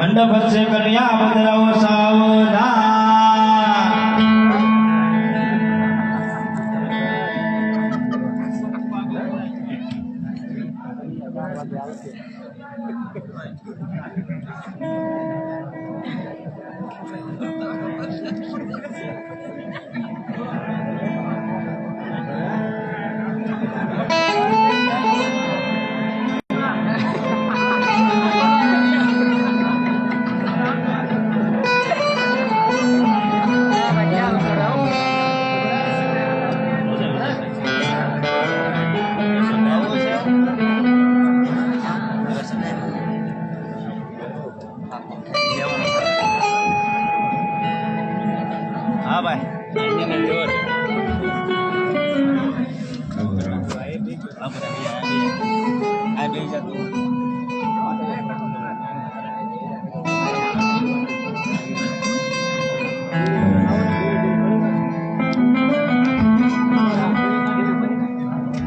મંડપ છે કન્યા બદલાવો સાવધાન हाँ भाई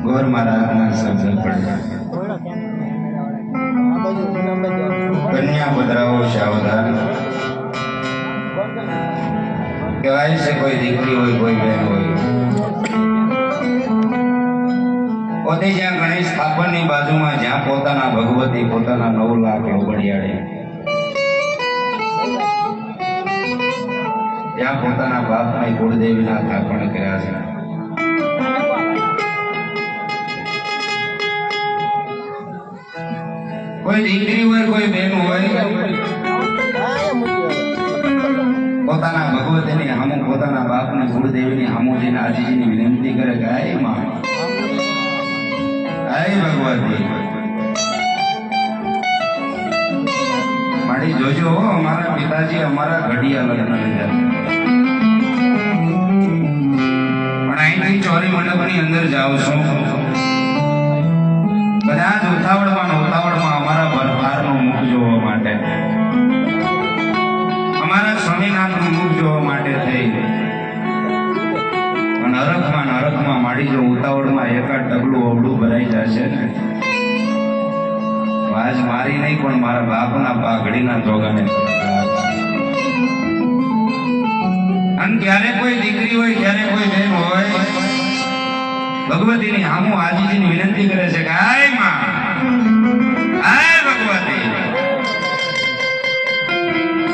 ગોર મહારાજના શબ્દ પડ્યા કન્યા પધરાવો સાવધાન કહેવાય છે કોઈ દીકરી હોય કોઈ બહેન હોય પોતે જ્યાં ગણેશ સ્થાપનની બાજુમાં જ્યાં પોતાના ભગવતી પોતાના 9 લાખ લોબડિયાળે જ્યાં પોતાના બાપના કુળદેવીના સ્થાપન કર્યા છે કોઈ દીકરી હોય કોઈ બહેન હોય પોતાના ભગવતીની હામુ પોતાના બાપની કુળદેવીની હામુજીને આજીજીની વિનંતી કરે કે આય માં આય ભગવતી મારી જોજો અમારા પિતાજી અમારા ઘડિયા લગ્ન લીધા પણ અહીંથી ચોરી મંડપની અંદર જાઉં છું કદાચ ઉતાવળમાં અમારા ભરભારનું મુખ જોવા માટે અમારા સ્વામિનાથનું મુખ જોવા માટે થઈ અને નરકમાં માડી જો ઉતાવળમાં એકાદ ડગલું અવળું ભરાઈ જશે ને આજ મારી નહીં પણ મારા બાપના પાઘડીના જોગાને અને ક્યારે કોઈ દીકરી હોય ક્યારે કોઈ બહેન હોય ભગવતીની હામુ આજીજીની વિનંતી કરે છે કે આય માં આય ભગવતી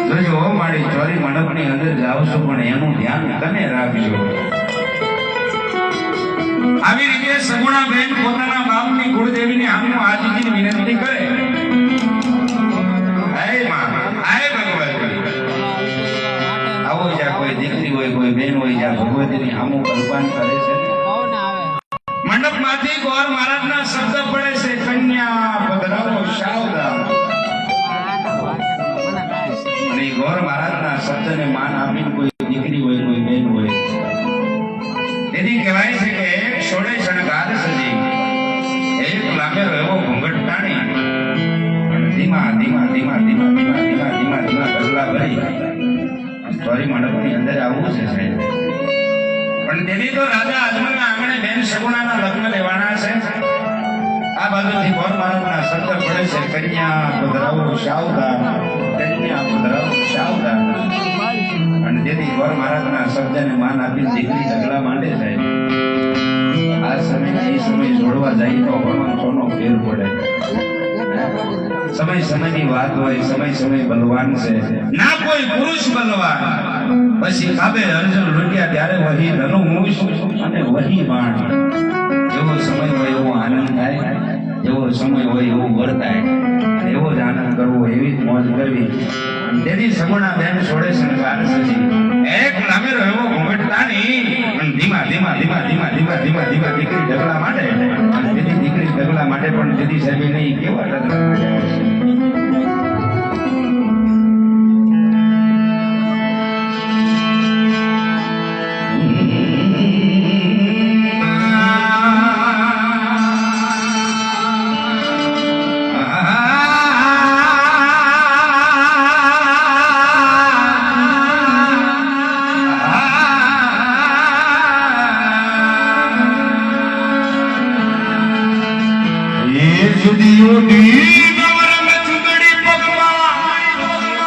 જોજો મારી ચોરી મંડપની અંદર જાવ છો પણ એનું ધ્યાન તમે રાખજો આવી રીતે સગુણા બેન પોતાના બાપની કુળદેવીની હામુ આજીજીની વિનંતી કરે આય માં આય ભગવતી આવો જ્યાં કોઈ દીકરી હોય કોઈ બેન હોય જ્યાં ભગવતીની હામુ કલ્પાન કરે છે મંડપમાંથી ગોર મહારાજના શબ્દ પડે છે કન્યા પધરાવો સાવધાન અને ગોર મહારાજના શબ્દને માન આપીને કોઈ દીકરી હોય કોઈ બેન હોય તેથી કહેવાય છે કે એક છોડે શણગાર સજી એક લાંબેલો એવો ઘૂંઘટ તાણી અને ધીમા ડગલા ભરી સોરી મંડપની અંદર આવવું છે સાહેબ પણ તેની તો રાજા અજમલના આંગણે બેન સગુણાના લગ્ન લેવાના છે આ બાજુથી ગોર મહારાજના શબ્દ પડે છે કન્યા પધરાવો સાવધાન કન્યા પધરાવો સાવધાન અને તેથી ગોર મહારાજના શબ્દને માન આપીને દીકરી ઢગલા માંડે છે આ સમય એ સમય જોડવા જાય તો ભગવાન સોનો ફેર પડે સમયની વાત હોય સમય બલવાન છે ના કોઈ પુરુષ બલવાન પછી કાબે અર્જુન લૂંટ્યા ત્યારે વહી ધનુ મૂછ અને વહી બાણ એવો સમય હોય એવો આનંદ થાય એવો સમય હોય એવું વર્તાય એવો જ આનંદ કરવો એવી જ મોજ કરવી તેથી સગુણા બેન છોડે શણગાર સજી એક લાંબેલો એવો ઘૂંઘટ તાણી ધીમા દીકરી ઢગલા માટે તેથી દીકરી ઢગલા માટે પણ તેથી સાહેબ નહીં કેવા ઢગલા જુદીઓ દી નવરંગ ચુંદડી પગમાં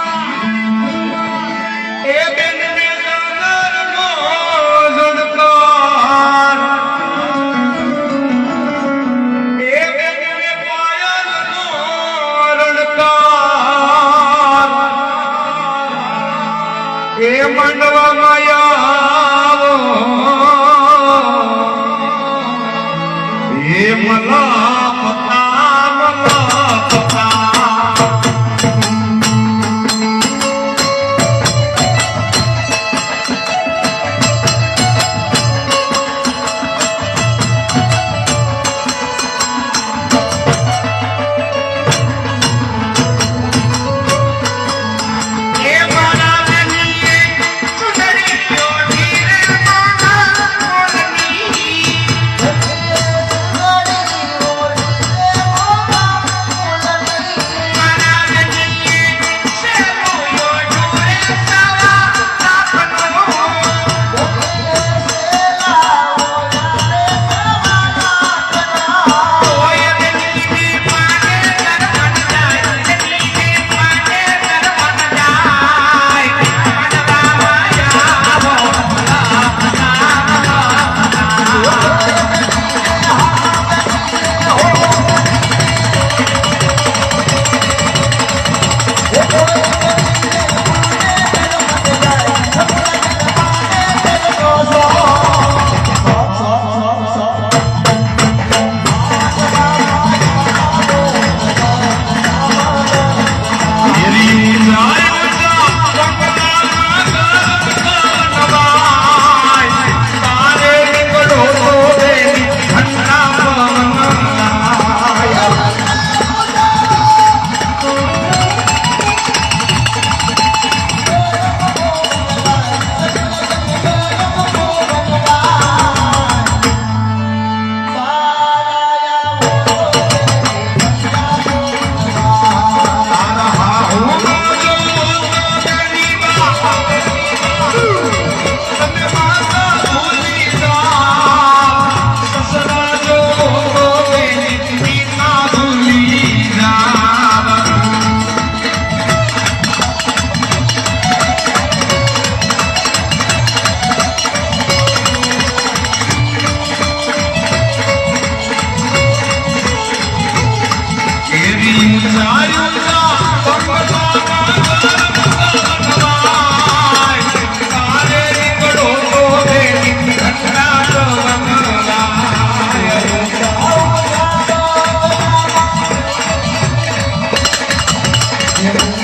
દેવ